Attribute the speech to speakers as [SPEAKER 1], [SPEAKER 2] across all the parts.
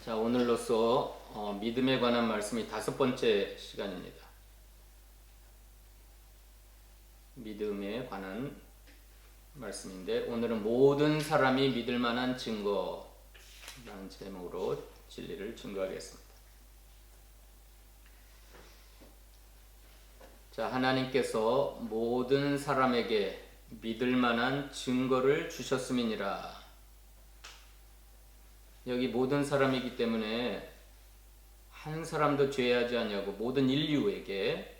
[SPEAKER 1] 자, 오늘로써 믿음에 관한 말씀이 5번째 시간입니다. 믿음에 관한 말씀인데 오늘은 모든 사람이 믿을 만한 증거라는 제목으로 진리를 증거하겠습니다. 자, 하나님께서 모든 사람에게 믿을 만한 증거를 주셨음이니라. 여기 모든 사람이기 때문에 한 사람도 죄하지 아니하고 모든 인류에게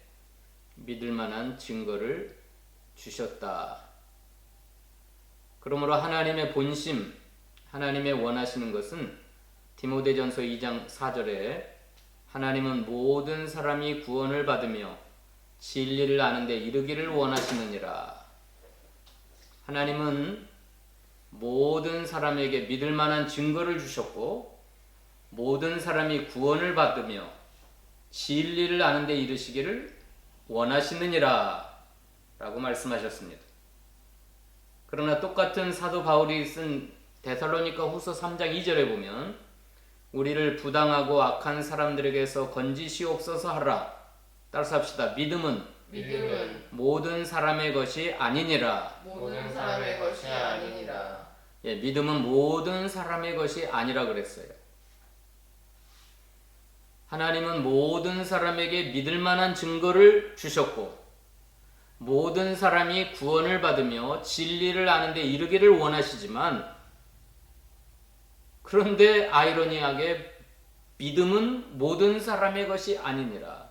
[SPEAKER 1] 믿을 만한 증거를 주셨다. 그러므로 하나님의 본심, 하나님의 원하시는 것은 디모데전서 2장 4절에 하나님은 모든 사람이 구원을 받으며 진리를 아는 데 이르기를 원하시느니라. 하나님은 모든 사람에게 믿을 만한 증거를 주셨고 모든 사람이 구원을 받으며 진리를 아는 데 이르시기를 원하시느니라 라고 말씀하셨습니다. 그러나 똑같은 사도 바울이 쓴 데살로니가 후서 3장 2절에 보면 우리를 부당하고 악한 사람들에게서 건지시옵소서 하라. 따라서 합시다. 믿음은 모든 사람의 것이 아니니라.
[SPEAKER 2] 모든 사람의 것이 아니니라.
[SPEAKER 1] 예, 믿음은 모든 사람의 것이 아니라 그랬어요. 하나님은 모든 사람에게 믿을 만한 증거를 주셨고 모든 사람이 구원을 받으며 진리를 아는 데 이르기를 원하시지만 그런데 아이러니하게 믿음은 모든 사람의 것이 아니니라.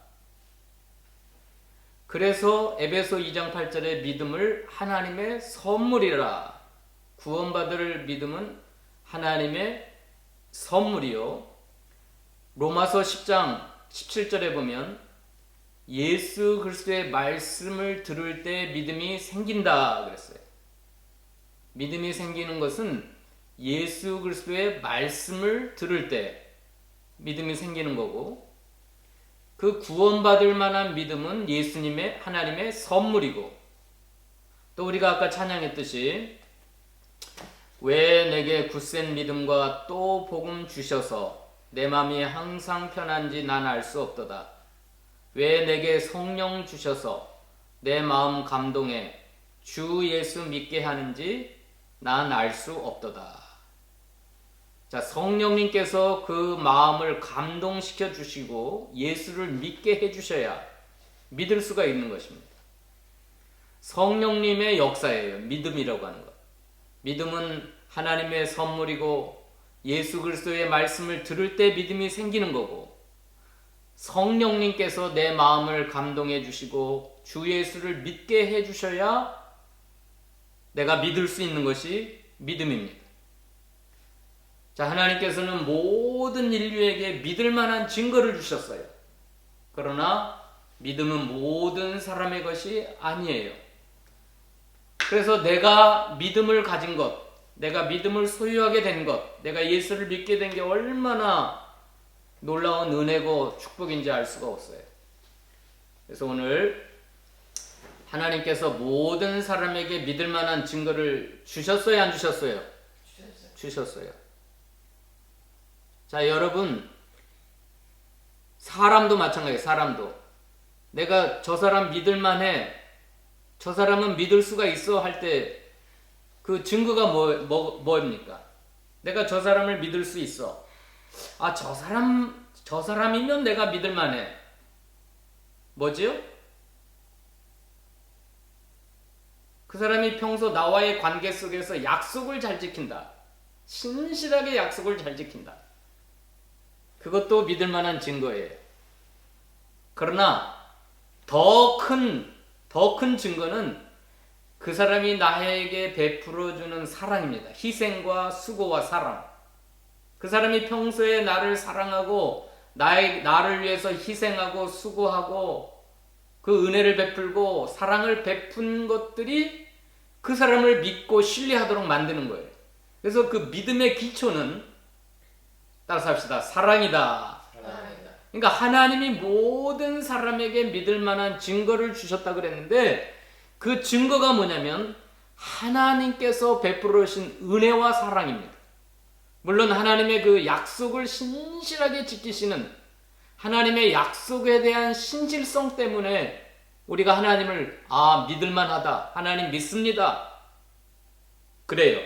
[SPEAKER 1] 그래서 에베소 2장 8절에 믿음을 하나님의 선물이라. 구원받을 믿음은 하나님의 선물이요. 로마서 10장 17절에 보면 예수 그리스도의 말씀을 들을 때 믿음이 생긴다 그랬어요. 믿음이 생기는 것은 예수 그리스도의 말씀을 들을 때 믿음이 생기는 거고 그 구원받을 만한 믿음은 예수님의 하나님의 선물이고 또 우리가 아까 찬양했듯이 왜 내게 굳센 믿음과 또 복음 주셔서 내 마음이 항상 편한지 난 알 수 없도다. 왜 내게 성령 주셔서 내 마음 감동해 주 예수 믿게 하는지 난 알 수 없도다. 자, 성령님께서 그 마음을 감동시켜 주시고 예수를 믿게 해 주셔야 믿을 수가 있는 것입니다. 성령님의 역사예요. 믿음이라고 하는 것. 믿음은 하나님의 선물이고 예수 그리스도의 말씀을 들을 때 믿음이 생기는 거고 성령님께서 내 마음을 감동해 주시고 주 예수를 믿게 해 주셔야 내가 믿을 수 있는 것이 믿음입니다. 자, 하나님께서는 모든 인류에게 믿을 만한 증거를 주셨어요. 그러나 믿음은 모든 사람의 것이 아니에요. 그래서 내가 믿음을 가진 것, 내가 믿음을 소유하게 된 것, 내가 예수를 믿게 된 게 얼마나 놀라운 은혜고 축복인지 알 수가 없어요. 그래서 오늘 하나님께서 모든 사람에게 믿을 만한 증거를 주셨어요, 안 주셨어요? 주셨어요. 자, 여러분, 사람도 마찬가지예요. 사람도 내가 저 사람 믿을 만해, 저 사람은 믿을 수가 있어 할 때 그 증거가 뭐입니까? 내가 저 사람을 믿을 수 있어. 아, 저 사람이면 내가 믿을 만해. 뭐지요? 그 사람이 평소 나와의 관계 속에서 약속을 잘 지킨다. 신실하게 약속을 잘 지킨다. 그것도 믿을 만한 증거예요. 그러나 더 큰 증거는 그 사람이 나에게 베풀어주는 사랑입니다. 희생과 수고와 사랑. 그 사람이 평소에 나를 사랑하고 나를 위해서 희생하고 수고하고 그 은혜를 베풀고 사랑을 베푼 것들이 그 사람을 믿고 신뢰하도록 만드는 거예요. 그래서 그 믿음의 기초는 따라서 합시다. 사랑이다. 그러니까 하나님이 모든 사람에게 믿을 만한 증거를 주셨다 그랬는데 그 증거가 뭐냐면 하나님께서 베풀어 주신 은혜와 사랑입니다. 물론 하나님의 그 약속을 신실하게 지키시는 하나님의 약속에 대한 신실성 때문에 우리가 하나님을 믿을만하다, 하나님 믿습니다, 그래요.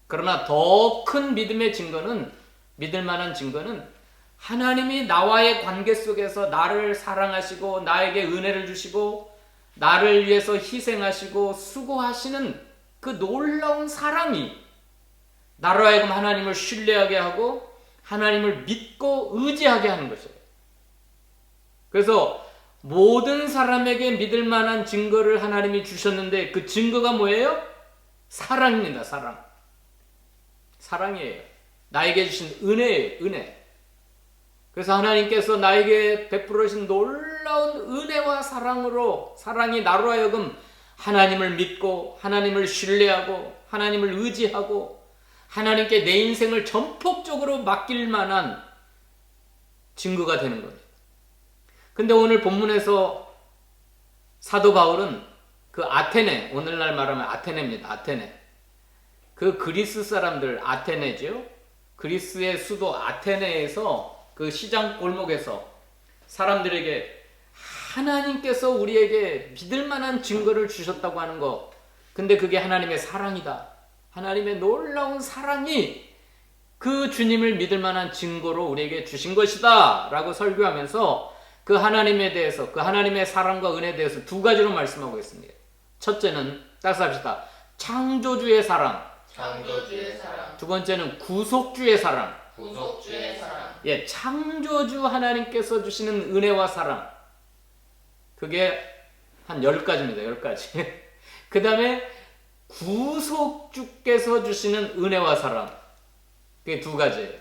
[SPEAKER 1] 그러나 더 큰 믿음의 증거는, 믿을만한 증거는 하나님이 나와의 관계 속에서 나를 사랑하시고 나에게 은혜를 주시고 나를 위해서 희생하시고 수고하시는 그 놀라운 사랑이 나로 하여금 하나님을 신뢰하게 하고 하나님을 믿고 의지하게 하는 것이에요. 그래서 모든 사람에게 믿을 만한 증거를 하나님이 주셨는데 그 증거가 뭐예요? 사랑입니다. 사랑이에요. 나에게 주신 은혜예요. 은혜. 그래서 하나님께서 나에게 베풀어 주신 놀라운 은혜와 사랑으로, 사랑이 나로 하여금 하나님을 믿고 하나님을 신뢰하고 하나님을 의지하고 하나님께 내 인생을 전폭적으로 맡길 만한 증거가 되는 거예요. 근데 오늘 본문에서 사도 바울은 그 아테네, 오늘날 말하면 아테네입니다. 아테네. 그 그리스 사람들, 아테네죠. 그리스의 수도 아테네에서 그 시장 골목에서 사람들에게 하나님께서 우리에게 믿을 만한 증거를 주셨다고 하는 거. 근데 그게 하나님의 사랑이다. 하나님의 놀라운 사랑이 그 주님을 믿을 만한 증거로 우리에게 주신 것이다 라고 설교하면서 그 하나님에 대해서, 그 하나님의 사랑과 은혜에 대해서 두 가지로 말씀하고 있습니다. 첫째는 따스합시다. 창조주의 사랑.
[SPEAKER 2] 창조주의 사랑.
[SPEAKER 1] 두 번째는 구속주의 사랑.
[SPEAKER 2] 구속주의 사랑.
[SPEAKER 1] 예, 창조주 하나님께서 주시는 은혜와 사랑. 그게 한 10가지입니다. 10가지. 그 다음에 구속주께서 주시는 은혜와 사랑. 그게 두 가지예요.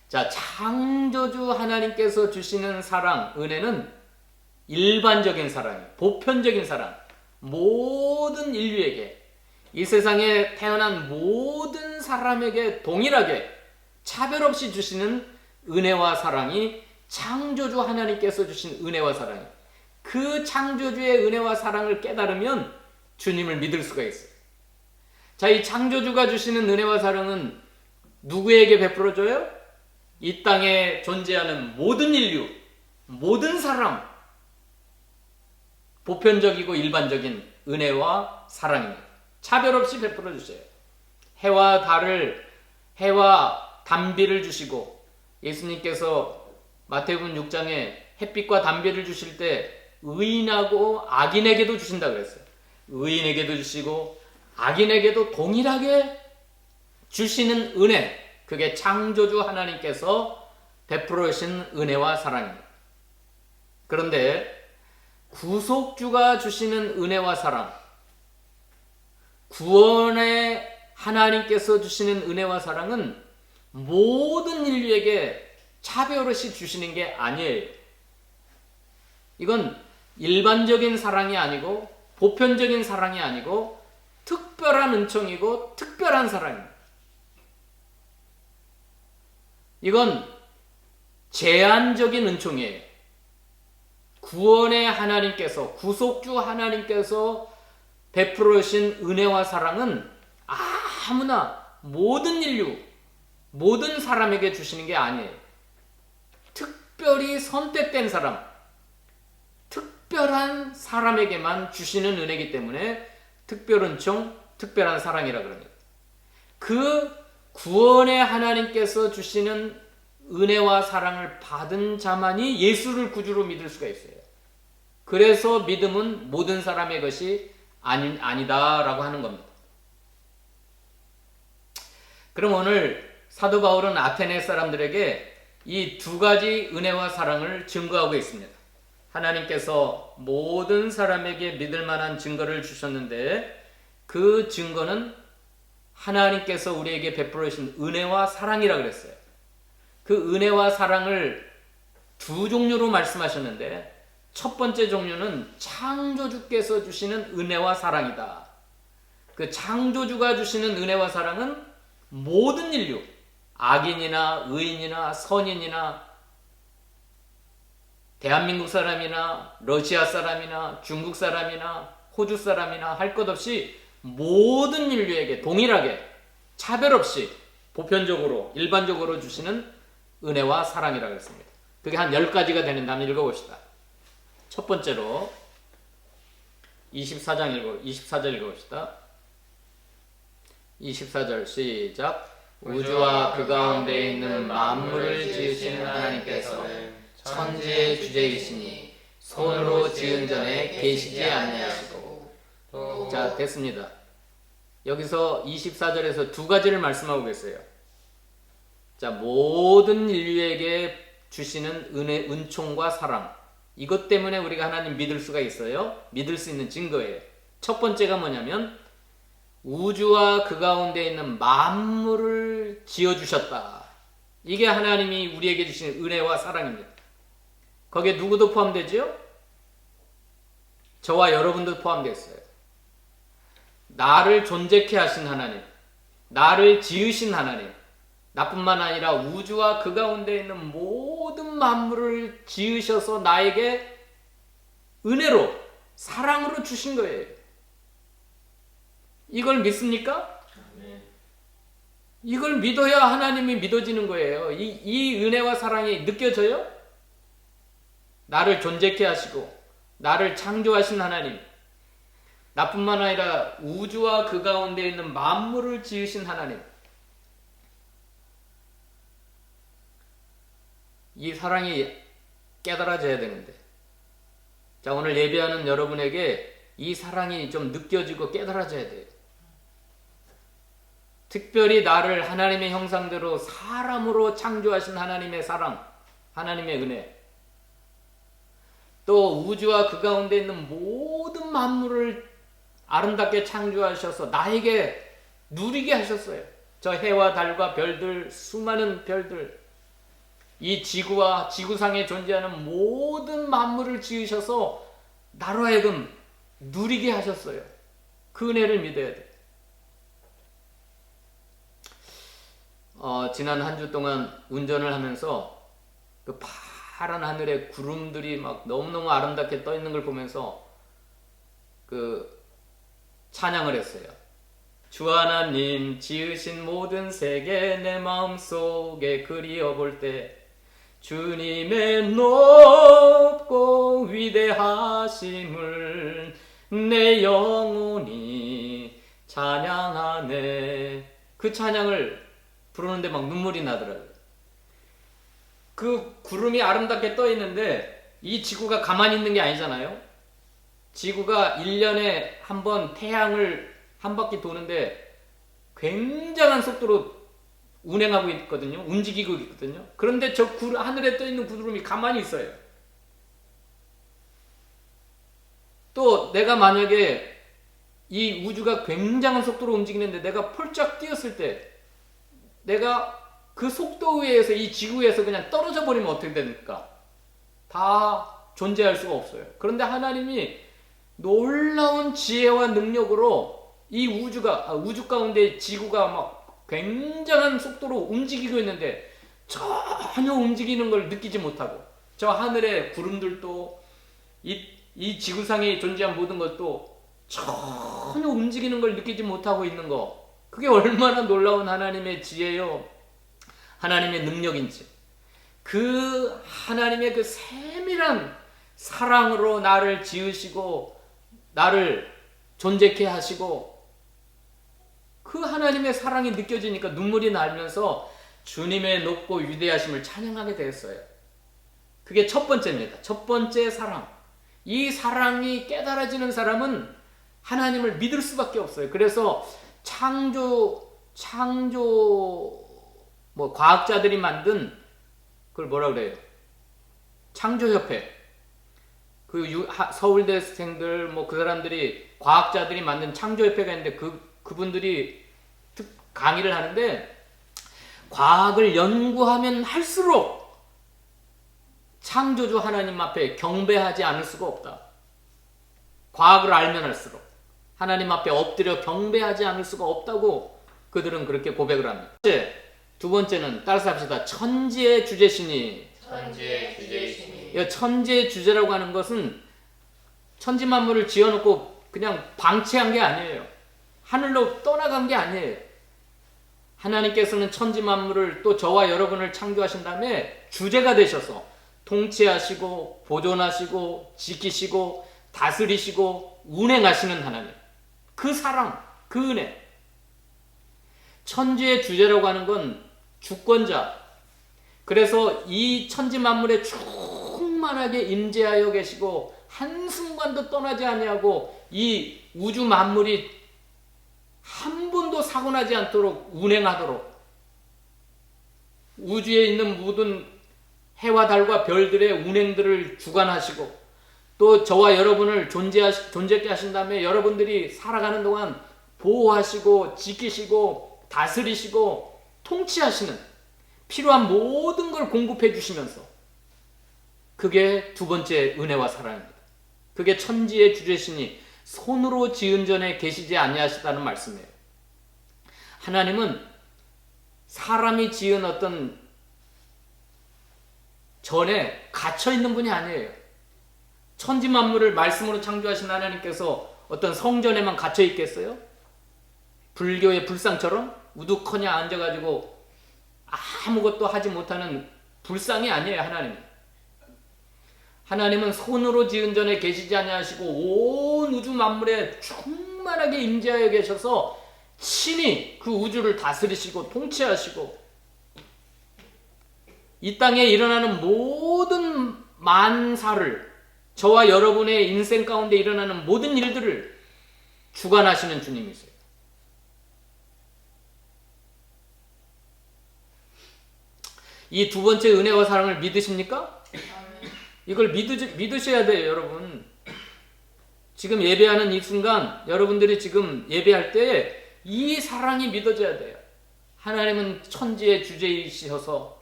[SPEAKER 1] 자, 창조주 하나님께서 주시는 사랑, 은혜는 일반적인 사랑이에요. 보편적인 사랑. 모든 인류에게, 이 세상에 태어난 모든 사람에게 동일하게 차별 없이 주시는 은혜와 사랑이 창조주 하나님께서 주신 은혜와 사랑이에요. 그 창조주의 은혜와 사랑을 깨달으면 주님을 믿을 수가 있어요. 자, 이 창조주가 주시는 은혜와 사랑은 누구에게 베풀어줘요? 이 땅에 존재하는 모든 인류, 모든 사람, 보편적이고 일반적인 은혜와 사랑입니다. 차별 없이 베풀어 주세요. 해와 달을, 해와 담비를 주시고, 예수님께서 마태복음 6장에 햇빛과 담비를 주실 때 의인하고 악인에게도 주신다 그랬어요. 의인에게도 주시고 악인에게도 동일하게 주시는 은혜, 그게 창조주 하나님께서 베풀어 주신 은혜와 사랑입니다. 그런데 구속주가 주시는 은혜와 사랑, 구원의 하나님께서 주시는 은혜와 사랑은 모든 인류에게 차별 없이 주시는 게 아니에요. 이건 일반적인 사랑이 아니고 보편적인 사랑이 아니고 특별한 은총이고 특별한 사랑입니다. 이건 제한적인 은총이에요. 구원의 하나님께서, 구속주 하나님께서 베풀어 주신 은혜와 사랑은 아무나, 모든 인류, 모든 사람에게 주시는 게 아니에요. 특별히 선택된 사람, 특별한 사람에게만 주시는 은혜이기 때문에 특별 은총, 특별한 사랑이라 그럽니다. 그 구원의 하나님께서 주시는 은혜와 사랑을 받은 자만이 예수를 구주로 믿을 수가 있어요. 그래서 믿음은 모든 사람의 것이 아니다라고 하는 겁니다. 그럼 오늘 사도 바울은 아테네 사람들에게 이 두 가지 은혜와 사랑을 증거하고 있습니다. 하나님께서 모든 사람에게 믿을 만한 증거를 주셨는데 그 증거는 하나님께서 우리에게 베풀어 주신 은혜와 사랑이라 그랬어요. 그 은혜와 사랑을 두 종류로 말씀하셨는데 첫 번째 종류는 창조주께서 주시는 은혜와 사랑이다. 그 창조주가 주시는 은혜와 사랑은 모든 인류, 악인이나 의인이나 선인이나 대한민국 사람이나 러시아 사람이나 중국 사람이나 호주 사람이나 할 것 없이 모든 인류에게 동일하게 차별 없이 보편적으로 일반적으로 주시는 은혜와 사랑이라고 했습니다. 그게 한 10가지가 되는데 한번 읽어봅시다. 첫 번째로 24절 읽어봅시다. 24절 시작. 우주와 그 가운데 있는 만물을 지으신 하나님께서는 천지의 주제이시니 손으로 지은 전에 계시지 아니하시고. 자, 됐습니다. 여기서 24절에서 두 가지를 말씀하고 계세요. 자, 모든 인류에게 주시는 은혜, 은총과 사랑. 이것 때문에 우리가 하나님 믿을 수가 있어요. 믿을 수 있는 증거예요. 첫 번째가 뭐냐면 우주와 그 가운데 있는 만물을 지어주셨다. 이게 하나님이 우리에게 주시는 은혜와 사랑입니다. 거기에 누구도 포함되죠? 저와 여러분도 포함됐어요. 나를 존재케 하신 하나님, 나를 지으신 하나님, 나뿐만 아니라 우주와 그 가운데 있는 모든 만물을 지으셔서 나에게 은혜로, 사랑으로 주신 거예요. 이걸 믿습니까? 이걸 믿어야 하나님이 믿어지는 거예요. 이 은혜와 사랑이 느껴져요? 나를 존재케 하시고 나를 창조하신 하나님, 나뿐만 아니라 우주와 그 가운데 있는 만물을 지으신 하나님, 이 사랑이 깨달아져야 되는데, 자, 오늘 예배하는 여러분에게 이 사랑이 좀 느껴지고 깨달아져야 돼요. 특별히 나를 하나님의 형상대로 사람으로 창조하신 하나님의 사랑, 하나님의 은혜, 또 우주와 그 가운데 있는 모든 만물을 아름답게 창조하셔서 나에게 누리게 하셨어요. 저 해와 달과 별들, 수많은 별들, 이 지구와 지구상에 존재하는 모든 만물을 지으셔서 나로 하여금 누리게 하셨어요. 그 은혜를 믿어야 돼. 지난 한 주 동안 운전을 하면서 그 파란 하늘에 구름들이 막 너무너무 아름답게 떠 있는 걸 보면서 그 찬양을 했어요. 주 하나님 지으신 모든 세계 내 마음속에 그리워볼 때 주님의 높고 위대하심을 내 영혼이 찬양하네. 그 찬양을 부르는데 막 눈물이 나더라고요. 그 구름이 아름답게 떠 있는데 이 지구가 가만히 있는 게 아니잖아요. 지구가 1년에 한 번 태양을 한 바퀴 도는데 굉장한 속도로 운행하고 있거든요. 움직이고 있거든요. 그런데 저 하늘에 떠 있는 구름이 가만히 있어요. 또 내가 만약에 이 우주가 굉장한 속도로 움직이는데 내가 폴짝 뛰었을 때 내가 그 속도에 의해서 이 지구에서 그냥 떨어져 버리면 어떻게 됩니까? 다 존재할 수가 없어요. 그런데 하나님이 놀라운 지혜와 능력으로 이 우주 가운데 지구가 막 굉장한 속도로 움직이고 있는데 전혀 움직이는 걸 느끼지 못하고, 저 하늘의 구름들도 이 지구상에 존재한 모든 것도 전혀 움직이는 걸 느끼지 못하고 있는 거, 그게 얼마나 놀라운 하나님의 지혜요, 하나님의 능력인지. 그 하나님의 그 세밀한 사랑으로 나를 지으시고 나를 존재케 하시고, 그 하나님의 사랑이 느껴지니까 눈물이 나면서 주님의 높고 위대하심을 찬양하게 되었어요. 그게 첫 번째입니다. 첫 번째 사랑. 이 사랑이 깨달아지는 사람은 하나님을 믿을 수밖에 없어요. 그래서 과학자들이 만든 그걸 뭐라 그래요? 창조협회. 서울대생들 그 사람들이, 과학자들이 만든 창조협회가 있는데 그분들이 강의를 하는데, 과학을 연구하면 할수록 창조주 하나님 앞에 경배하지 않을 수가 없다. 과학을 알면 할수록 하나님 앞에 엎드려 경배하지 않을 수가 없다고 그들은 그렇게 고백을 합니다. 두 번째는 따라서 합시다. 천지의 주제시니.
[SPEAKER 2] 천지의 주제이시니.
[SPEAKER 1] 이 천지의 주제라고 하는 것은 천지 만물을 지어놓고 그냥 방치한 게 아니에요. 하늘로 떠나간 게 아니에요. 하나님께서는 천지 만물을 또 저와 여러분을 창조하신 다음에 주제가 되셔서 통치하시고 보존하시고 지키시고 다스리시고 운행하시는 하나님. 그 사랑, 그 은혜. 천지의 주제라고 하는 건 주권자. 그래서 이 천지 만물에 충만하게 임재하여 계시고 한순간도 떠나지 아니하고 이 우주 만물이 한 번도 사고 나지 않도록 운행하도록 우주에 있는 모든 해와 달과 별들의 운행들을 주관하시고 또 저와 여러분을 존재케 하신 다음에 여러분들이 살아가는 동안 보호하시고 지키시고 다스리시고 통치하시는 필요한 모든 걸 공급해 주시면서 그게 두 번째 은혜와 사랑입니다. 그게 천지의 주제시니 손으로 지은 전에 계시지 아니하시다는 말씀이에요. 하나님은 사람이 지은 어떤 전에 갇혀 있는 분이 아니에요. 천지 만물을 말씀으로 창조하신 하나님께서 어떤 성전에만 갇혀 있겠어요? 불교의 불상처럼 우두커니 앉아가지고 아무것도 하지 못하는 불상이 아니에요. 하나님은 손으로 지은 전에 계시지 아니하시고 온 우주 만물에 충만하게 임재하여 계셔서 친히 그 우주를 다스리시고 통치하시고 이 땅에 일어나는 모든 만사를 저와 여러분의 인생 가운데 일어나는 모든 일들을 주관하시는 주님이세요. 이 두 번째 은혜와 사랑을 믿으십니까? 이걸 믿으셔야 돼요, 여러분. 지금 예배하는 이 순간 여러분들이 지금 예배할 때 이 사랑이 믿어져야 돼요. 하나님은 천지의 주제이셔서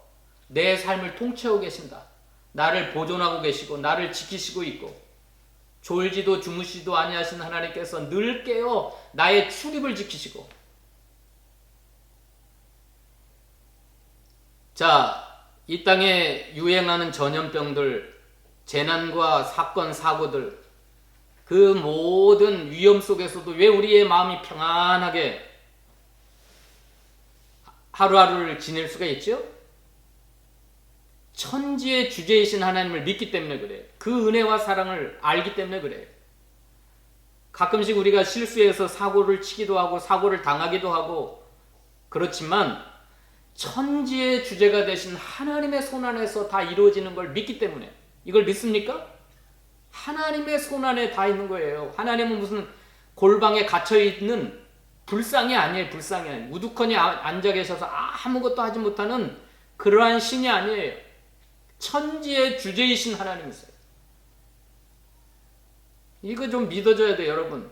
[SPEAKER 1] 내 삶을 통치하고 계신다. 나를 보존하고 계시고 나를 지키시고 있고 졸지도 주무시도 아니하신 하나님께서 늘 깨어 나의 출입을 지키시고 자, 이 땅에 유행하는 전염병들, 재난과 사건, 사고들 그 모든 위험 속에서도 왜 우리의 마음이 평안하게 하루하루를 지낼 수가 있죠? 천지의 주제이신 하나님을 믿기 때문에 그래요. 그 은혜와 사랑을 알기 때문에 그래요. 가끔씩 우리가 실수해서 사고를 치기도 하고 사고를 당하기도 하고 그렇지만 천지의 주제가 되신 하나님의 손 안에서 다 이루어지는 걸 믿기 때문에 이걸 믿습니까? 하나님의 손 안에 다 있는 거예요. 하나님은 무슨 골방에 갇혀있는 불상이 아니에요. 불상이 아니에요. 우두커니 앉아 계셔서 아무것도 하지 못하는 그러한 신이 아니에요. 천지의 주제이신 하나님이세요. 이거 좀 믿어줘야 돼요, 여러분.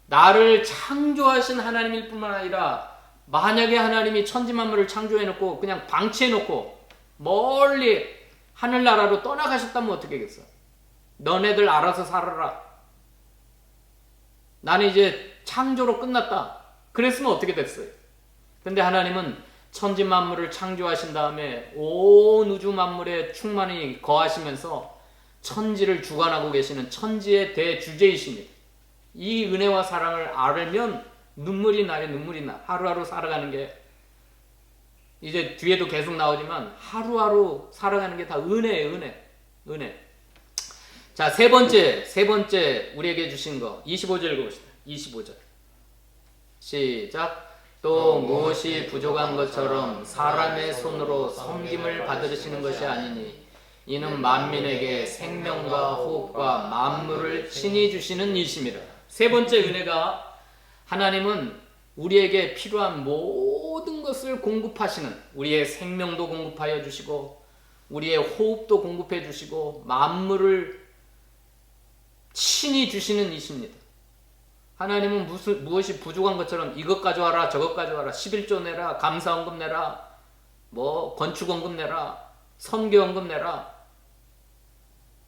[SPEAKER 1] 나를 창조하신 하나님일 뿐만 아니라 만약에 하나님이 천지 만물을 창조해놓고 그냥 방치해놓고 멀리 하늘나라로 떠나가셨다면 어떻게 하겠어? 너네들 알아서 살아라. 나는 이제 창조로 끝났다. 그랬으면 어떻게 됐어요? 근데 하나님은 천지 만물을 창조하신 다음에 온 우주 만물에 충만히 거하시면서 천지를 주관하고 계시는 천지의 대주제이십니다. 이 은혜와 사랑을 알면 눈물이 나요. 눈물이 나. 하루하루 살아가는 게 이제 뒤에도 계속 나오지만 하루하루 살아가는 게 다 은혜예요. 은혜. 자, 세 번째 우리에게 주신 거 25절 읽어봅시다. 25절 시작. 또 무엇이 부족한 것처럼 사람의 손으로 섬김을 받으시는 것이 아니니 이는 만민에게 생명과 호흡과 만물을 친히 주시는 이심이라. 세 번째 은혜가 하나님은 우리에게 필요한 모든 것을 공급하시는, 우리의 생명도 공급하여 주시고 우리의 호흡도 공급해 주시고 만물을 친히 주시는 이십니다. 하나님은 무엇이 부족한 것처럼 이것 가져와라 저것 가져와라 11조 내라 감사원금 내라 뭐 건축원금 내라 선교원금 내라.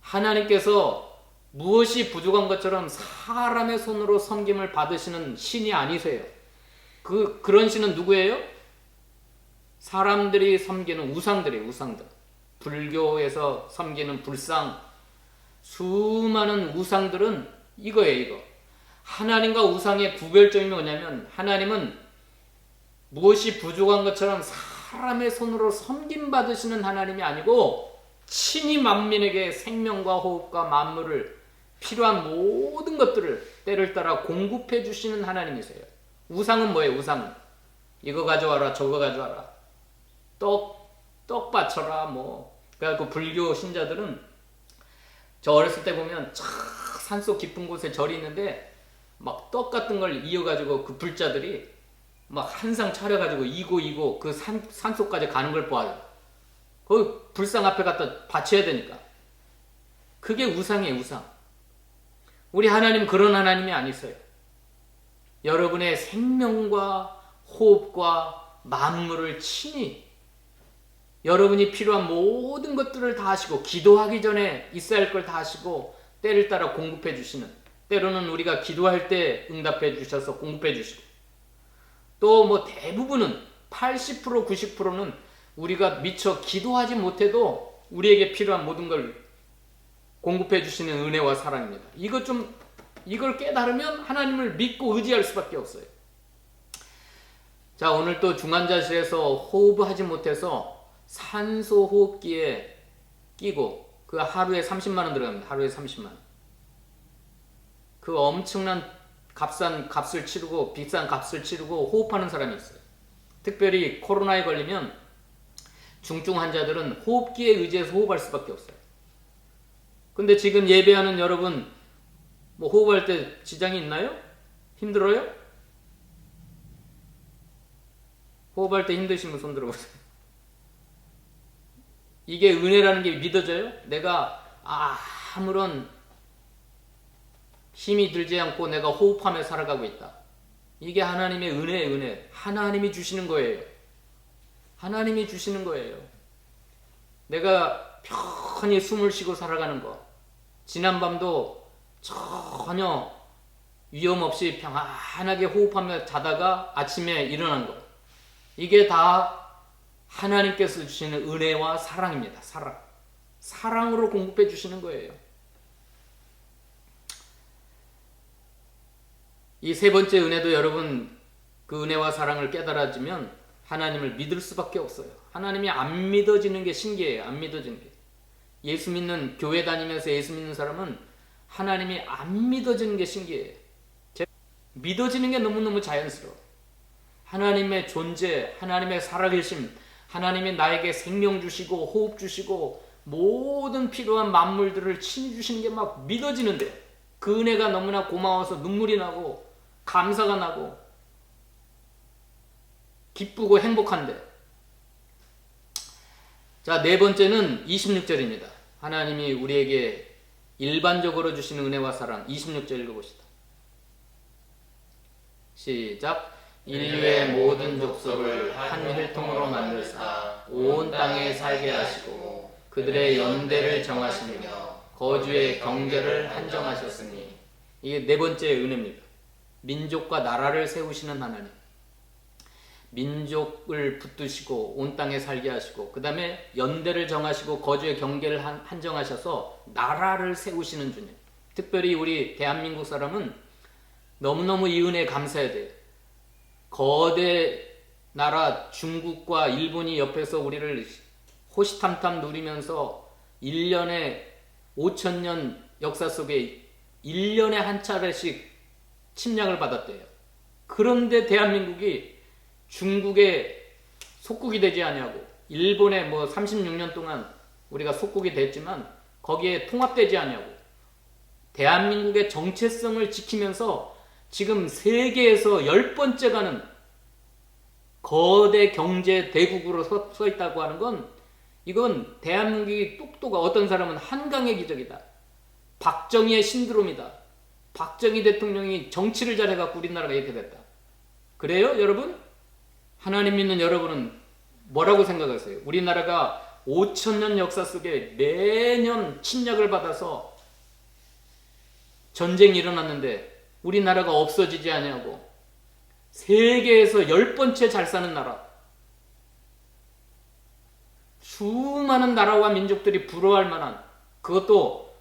[SPEAKER 1] 하나님께서 무엇이 부족한 것처럼 사람의 손으로 섬김을 받으시는 신이 아니세요. 그런 신은 누구예요? 사람들이 섬기는 우상들이에요. 우상들. 불교에서 섬기는 불상, 수많은 우상들은 이거예요. 이거. 하나님과 우상의 구별점이 뭐냐면 하나님은 무엇이 부족한 것처럼 사람의 손으로 섬김받으시는 하나님이 아니고 친히 만민에게 생명과 호흡과 만물을 필요한 모든 것들을 때를 따라 공급해 주시는 하나님이세요. 우상은 뭐예요? 우상은 이거 가져와라 저거 가져와라 떡 바쳐라 뭐. 그래갖고 불교 신자들은 저 어렸을 때 보면 참 산속 깊은 곳에 절이 있는데 막 떡 같은 걸 이어가지고 그 불자들이 막 한 상 차려가지고 이고 그 산속까지 가는 걸 보아요. 거기 불상 앞에 갖다 바쳐야 되니까. 그게 우상이에요, 우상. 우리 하나님 그런 하나님이 아니세요. 여러분의 생명과 호흡과 만물을 친히 여러분이 필요한 모든 것들을 다 하시고 기도하기 전에 있어야 할 걸 다 하시고 때를 따라 공급해 주시는, 때로는 우리가 기도할 때 응답해 주셔서 공급해 주시고 또 뭐 대부분은 80% 90%는 우리가 미처 기도하지 못해도 우리에게 필요한 모든 걸 공급해 주시는 은혜와 사랑입니다. 이걸 깨달으면 하나님을 믿고 의지할 수밖에 없어요. 자, 오늘 또 중환자실에서 호흡하지 못해서 산소 호흡기에 끼고 그 하루에 30만 원 들어갑니다. 하루에 30만 원. 그 엄청난 값을 치르고 비싼 값을 치르고 호흡하는 사람이 있어요. 특별히 코로나에 걸리면 중증 환자들은 호흡기에 의지해서 호흡할 수밖에 없어요. 근데 지금 예배하는 여러분 뭐 호흡할 때 지장이 있나요? 힘들어요? 호흡할 때 힘드시면 손 들어보세요. 이게 은혜라는 게 믿어져요? 내가 아무런 힘이 들지 않고 내가 호흡하며 살아가고 있다. 이게 하나님의 은혜예요, 은혜. 하나님이 주시는 거예요. 하나님이 주시는 거예요. 내가 편히 숨을 쉬고 살아가는 거. 지난밤도 전혀 위험 없이 평안하게 호흡하며 자다가 아침에 일어난 거. 이게 다 하나님께서 주시는 은혜와 사랑입니다. 사랑으로 공급해 주시는 거예요. 이 세 번째 은혜도 여러분 그 은혜와 사랑을 깨달아지면 하나님을 믿을 수밖에 없어요. 하나님이 안 믿어지는 게 신기해요. 안 믿어지는 게. 예수 믿는 교회 다니면서 예수 믿는 사람은 하나님이 안 믿어지는 게 신기해요. 믿어지는 게 너무너무 자연스러워. 하나님의 존재, 하나님의 살아계심, 하나님이 나에게 생명 주시고 호흡 주시고 모든 필요한 만물들을 친히 주시는 게 막 믿어지는데 그 은혜가 너무나 고마워서 눈물이 나고 감사가 나고 기쁘고 행복한데. 자, 네 번째는 26절입니다. 하나님이 우리에게 일반적으로 주시는 은혜와 사랑. 26절 읽어봅시다. 시작. 인류의 모든 족속을 한 혈통으로 만들사 온 땅에 살게 하시고 그들의 연대를 정하시며 거주의 경계를 한정하셨으니. 이게 네 번째 은혜입니다. 민족과 나라를 세우시는 하나님. 민족을 붙드시고 온 땅에 살게 하시고 그 다음에 연대를 정하시고 거주의 경계를 한정하셔서 나라를 세우시는 주님. 특별히 우리 대한민국 사람은 너무너무 이 은혜에 감사해야 돼요. 거대 나라 중국과 일본이 옆에서 우리를 호시탐탐 누리면서 1년에 5,000년 역사 속에 1년에 한 차례씩 침략을 받았대요. 그런데 대한민국이 중국의 속국이 되지 아니하고 일본에 뭐 36년 동안 우리가 속국이 됐지만 거기에 통합되지 아니하고 대한민국의 정체성을 지키면서 지금 세계에서 10번째 가는 거대 경제 대국으로 서 있다고 하는 건 이건 대한민국이 똑똑한 어떤 사람은 한강의 기적이다. 박정희의 신드롬이다. 박정희 대통령이 정치를 잘해갖고 우리나라가 이렇게 됐다. 그래요 여러분? 하나님 믿는 여러분은 뭐라고 생각하세요? 우리나라가 5,000년 역사 속에 매년 침략을 받아서 전쟁이 일어났는데 우리나라가 없어지지 아니하고 세계에서 10번째 잘 사는 나라, 수많은 나라와 민족들이 부러워할 만한, 그것도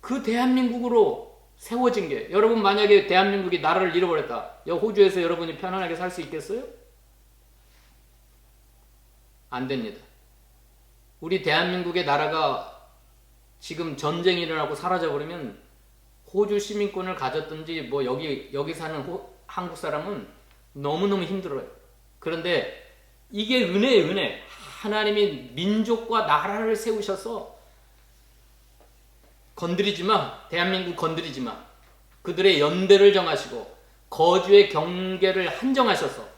[SPEAKER 1] 그 대한민국으로 세워진 게, 여러분 만약에 대한민국이 나라를 잃어버렸다, 호주에서 여러분이 편안하게 살 수 있겠어요? 안 됩니다. 우리 대한민국의 나라가 지금 전쟁이 일어나고 사라져버리면 호주 시민권을 가졌든지 뭐 여기 사는 한국 사람은 너무너무 힘들어요. 그런데 이게 은혜예요, 은혜. 하나님이 민족과 나라를 세우셔서 건드리지 마. 대한민국 건드리지 마. 그들의 연대를 정하시고 거주의 경계를 한정하셔서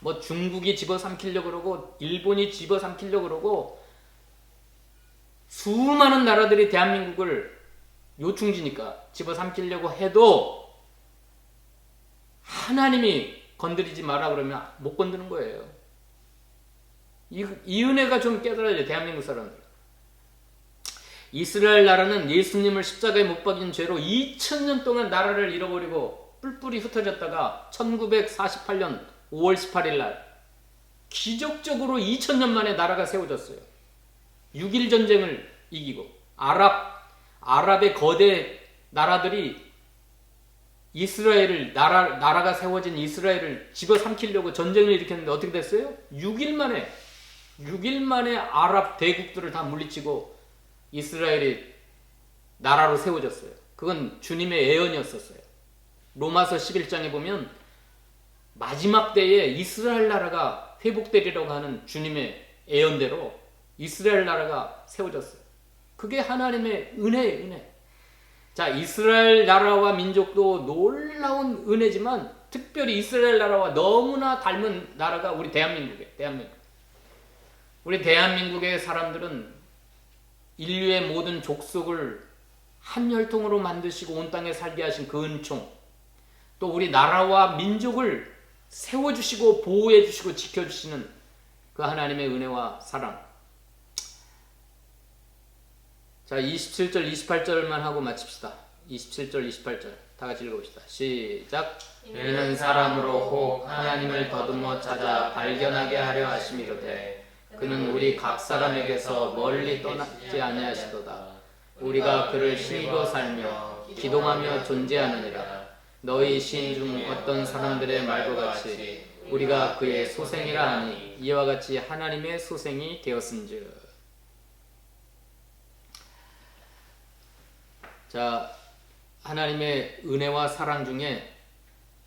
[SPEAKER 1] 뭐 중국이 집어삼키려고 그러고 일본이 집어삼키려고 그러고 수많은 나라들이 대한민국을 요충지니까 집어삼키려고 해도 하나님이 건드리지 마라 그러면 못 건드는 거예요. 이 은혜가 좀 깨달아야 돼요. 대한민국 사람들. 이스라엘 나라는 예수님을 십자가에 못 박인 죄로 2000년 동안 나라를 잃어버리고 뿔뿔이 흩어졌다가 1948년 5월 18일 날 기적적으로 2000년 만에 나라가 세워졌어요. 6.1 전쟁을 이기고 아랍의 거대 나라들이 이스라엘을 나라가 세워진 이스라엘을 집어삼키려고 전쟁을 일으켰는데 어떻게 됐어요? 6일 만에 아랍 대국들을 다 물리치고 이스라엘이 나라로 세워졌어요. 그건 주님의 예언이었었어요. 로마서 11장에 보면 마지막 때에 이스라엘 나라가 회복되리라고 하는 주님의 예언대로 이스라엘 나라가 세워졌어요. 그게 하나님의 은혜예요, 은혜. 자, 이스라엘 나라와 민족도 놀라운 은혜지만 특별히 이스라엘 나라와 너무나 닮은 나라가 우리 대한민국. 우리 대한민국의 사람들은 인류의 모든 족속을 한 혈통으로 만드시고 온 땅에 살게 하신 그 은총, 또 우리 나라와 민족을 세워주시고 보호해주시고 지켜주시는 그 하나님의 은혜와 사랑. 자, 27절 28절만 하고 마칩시다. 27절 28절 다 같이 읽어봅시다. 시작.
[SPEAKER 2] 이는 사람으로 혹 하나님을 더듬어 찾아 발견하게 하려 하심이로되
[SPEAKER 1] 그는 우리 각 사람에게서 멀리 떠나지 아니하시도다. 우리가 그를 힘입어 살며 기동하며 존재하느니라. 너희 시인 중 어떤 사람들의 말과 같이 우리가 그의 소생이라 하니 이와 같이 하나님의 소생이 되었은즉. 자, 하나님의 은혜와 사랑 중에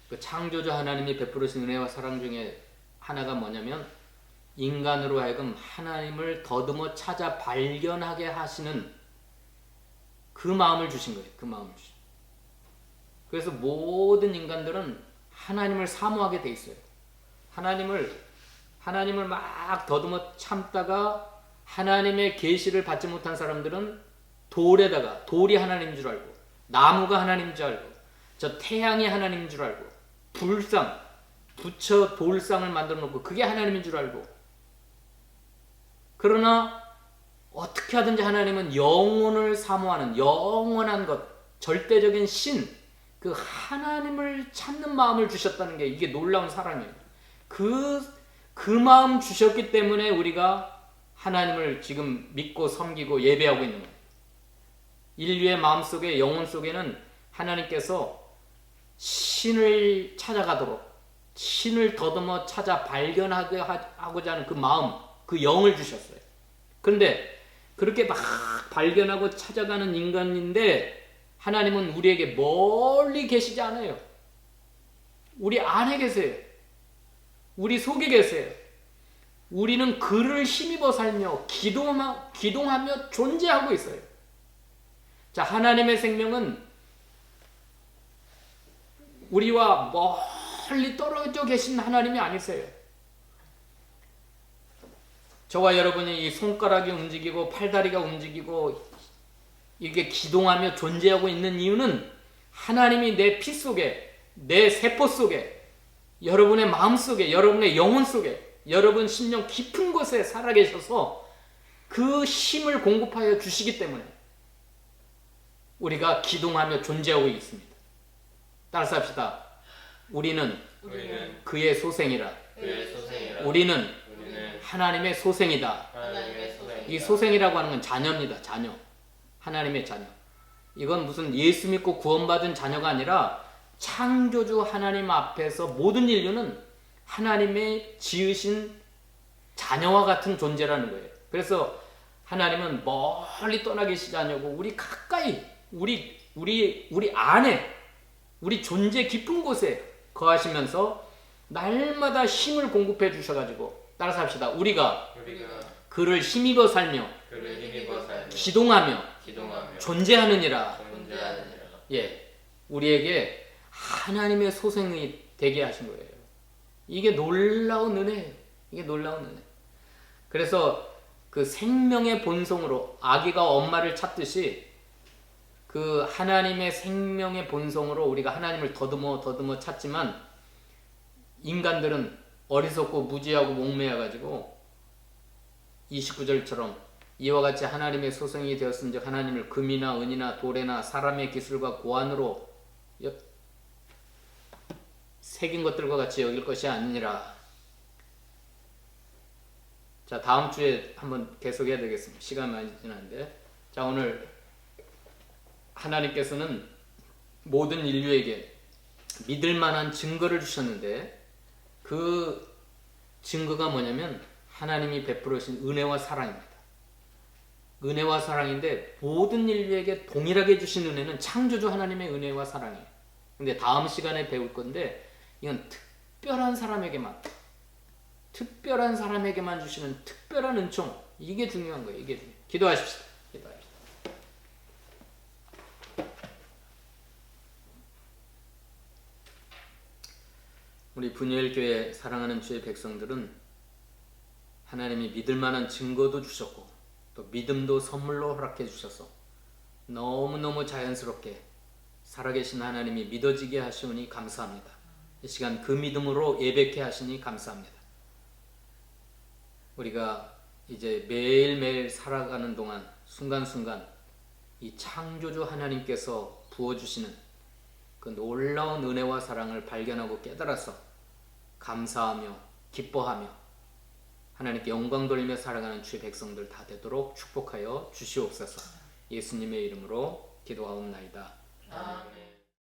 [SPEAKER 1] 그 창조주 하나님이 베푸르신 은혜와 사랑 중에 하나가 뭐냐면 인간으로 하여금 하나님을 더듬어 찾아 발견하게 하시는 그 마음을 주신 거예요. 그 마음을 주신. 그래서 모든 인간들은 하나님을 사모하게 돼 있어요. 하나님을 막 더듬어 참다가 하나님의 계시를 받지 못한 사람들은 돌이 하나님인 줄 알고 나무가 하나님인 줄 알고 저 태양이 하나님인 줄 알고 불상 부처 돌상을 만들어 놓고 그게 하나님인 줄 알고, 그러나 어떻게 하든지 하나님은 영혼을 사모하는 영원한 것, 절대적인 신, 그 하나님을 찾는 마음을 주셨다는 게 이게 놀라운 사랑이에요. 그 마음 주셨기 때문에 우리가 하나님을 지금 믿고 섬기고 예배하고 있는 거예요. 인류의 마음속에, 영혼 속에는 하나님께서 신을 찾아가도록, 신을 더듬어 찾아 발견하고자 하는 그 마음, 그 영을 주셨어요. 그런데 그렇게 막 발견하고 찾아가는 인간인데 하나님은 우리에게 멀리 계시지 않아요. 우리 안에 계세요. 우리 속에 계세요. 우리는 그를 힘입어 살며 기동하며 존재하고 있어요. 자, 하나님의 생명은 우리와 멀리 떨어져 계신 하나님이 아니세요. 저와 여러분이 이 손가락이 움직이고 팔다리가 움직이고 이게 기동하며 존재하고 있는 이유는 하나님이 내 피 속에, 내 세포 속에, 여러분의 마음 속에, 여러분의 영혼 속에, 여러분 심령 깊은 곳에 살아계셔서 그 힘을 공급하여 주시기 때문에 우리가 기동하며 존재하고 있습니다. 따라서 합시다. 우리는 그의 소생이라. 우리는 하나님의 소생이다. 이 소생이라고 하는 건 자녀입니다. 자녀. 하나님의 자녀. 이건 무슨 예수 믿고 구원받은 자녀가 아니라 창조주 하나님 앞에서 모든 인류는 하나님의 지으신 자녀와 같은 존재라는 거예요. 그래서 하나님은 멀리 떠나 계시지 않냐고 우리 가까이 우리 안에 우리 존재 깊은 곳에 거하시면서 날마다 힘을 공급해 주셔가지고 따라서 합시다. 우리가 그를 힘입어 살며 기동하며 존재하느니라. 예, 우리에게 하나님의 소생이 되게 하신 거예요. 이게 놀라운 은혜예요. 이게 놀라운 은혜. 그래서 그 생명의 본성으로 아기가 엄마를 찾듯이 그 하나님의 생명의 본성으로 우리가 하나님을 더듬어 찾지만 인간들은 어리석고 무지하고 목매여가지고 29절처럼 이와 같이 하나님의 소생이 되었은즉 하나님을 금이나 은이나 돌에나 사람의 기술과 고안으로 새긴 것들과 같이 여길 것이 아니니라. 자, 다음 주에 한번 계속해야 되겠습니다. 시간 많이 지났는데, 자, 오늘 하나님께서는 모든 인류에게 믿을 만한 증거를 주셨는데 그 증거가 뭐냐면 하나님이 베풀으신 은혜와 사랑입니다. 은혜와 사랑인데 모든 인류에게 동일하게 주신 은혜는 창조주 하나님의 은혜와 사랑이에요. 근데 다음 시간에 배울 건데 이건 특별한 사람에게만 주시는 특별한 은총, 이게 중요한 거예요. 이게 중요해요. 기도하십시다. 기도합시다. 우리 분유엘교회 사랑하는 주의 백성들은 하나님이 믿을 만한 증거도 주셨고 또 믿음도 선물로 허락해 주셔서 너무너무 자연스럽게 살아계신 하나님이 믿어지게 하시오니 감사합니다. 이 시간 그 믿음으로 예배케 하시니 감사합니다. 우리가 이제 매일매일 살아가는 동안 순간순간 이 창조주 하나님께서 부어주시는 그 놀라운 은혜와 사랑을 발견하고 깨달아서 감사하며 기뻐하며 하나님께 영광 돌리며 살아가는 주의 백성들 다 되도록 축복하여 주시옵소서. 예수님의 이름으로 기도하옵나이다.
[SPEAKER 2] 아멘.